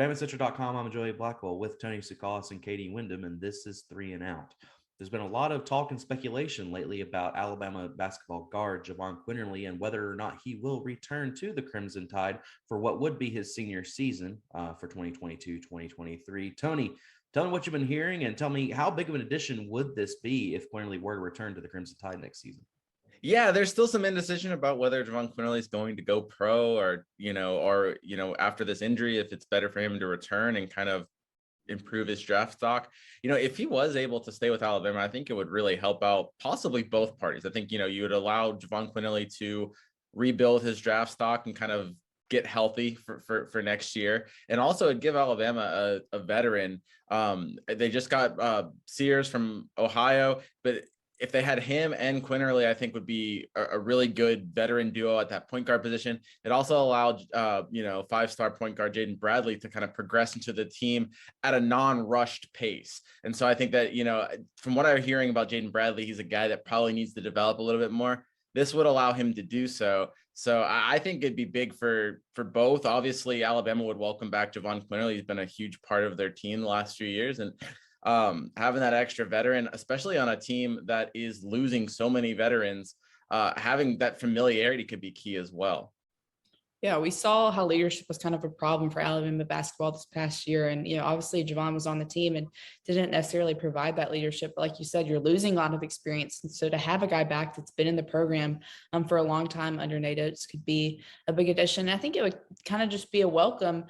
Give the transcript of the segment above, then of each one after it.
BamaCentral.com, I'm Joey Blackwell with Tony Sukalis and Katie Wyndham, and this is Three and Out. There's been a lot of talk and speculation lately about Alabama basketball guard Jahvon Quinerly and whether or not he will return to the Crimson Tide for what would be his senior season for 2022-2023. Tony, tell me what you've been hearing and tell me how big of an addition would this be if Quinerly were to return to the Crimson Tide next season? Yeah, there's still some indecision about whether Jahvon Quinerly is going to go pro or after this injury, if it's better for him to return and kind of improve his draft stock. If he was able to stay with Alabama, I think it would really help out possibly both parties. I think, you would allow Jahvon Quinerly to rebuild his draft stock and kind of get healthy for next year. And also it'd give Alabama a veteran. They just got Sears from Ohio, but if they had him and Quinerly, I think would be a really good veteran duo at that point guard position. It also allowed, five-star point guard Jaden Bradley to kind of progress into the team at a non-rushed pace. And so I think that, from what I'm hearing about Jaden Bradley, he's a guy that probably needs to develop a little bit more. This would allow him to do so. So I think it'd be big for both. Obviously, Alabama would welcome back Jahvon Quinerly. He's been a huge part of their team the last few years. And having that extra veteran, especially on a team that is losing so many veterans, having that familiarity could be key as well. Yeah, we saw how leadership was kind of a problem for Alabama basketball this past year. And, obviously Jahvon was on the team and didn't necessarily provide that leadership. But like you said, you're losing a lot of experience. And so to have a guy back that's been in the program for a long time under Nate Oates could be a big addition. And I think it would kind of just be a welcome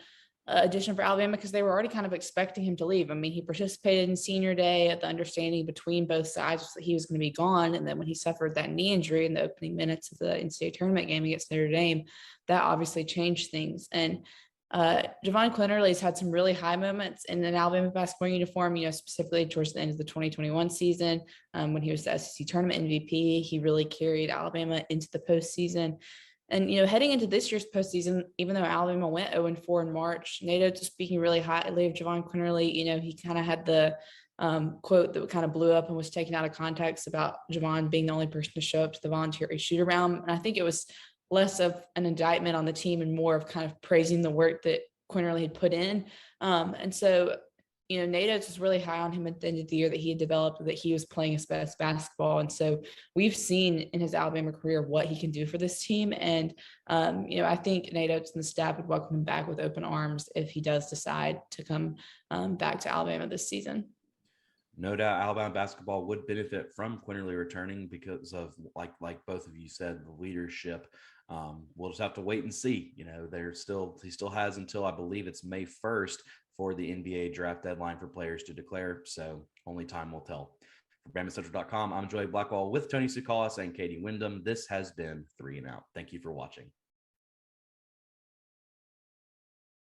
addition for Alabama because they were already kind of expecting him to leave. I mean, he participated in senior day. At the understanding between both sides was that he was going to be gone. And then when he suffered that knee injury in the opening minutes of the NCAA tournament game against Notre Dame, that obviously changed things. And Jahvon Quinerly has had some really high moments in an Alabama basketball uniform, specifically towards the end of the 2021 season when he was the SEC tournament MVP. He really carried Alabama into the postseason. And, heading into this year's postseason, even though Alabama went 0-4 in March, Nate Oates was speaking really highly of Jahvon Quinerly. He kind of had the quote that kind of blew up and was taken out of context about Jahvon being the only person to show up to the voluntary shoot around. And I think it was less of an indictment on the team and more of kind of praising the work that Quinerly had put in. And so, Nate Oates was really high on him at the end of the year that he had developed, that he was playing his best basketball. And so we've seen in his Alabama career what he can do for this team. And, I think Nate Oates and the staff would welcome him back with open arms if he does decide to come back to Alabama this season. No doubt Alabama basketball would benefit from Quinerly returning because of, like both of you said, the leadership. We'll just have to wait and see. He still has until I believe it's May 1st for the NBA draft deadline for players to declare. So only time will tell. For BamaCentral.com, I'm Joey Blackwell with Tony Sukalis and Katie Wyndham. This has been Three and Out. Thank you for watching.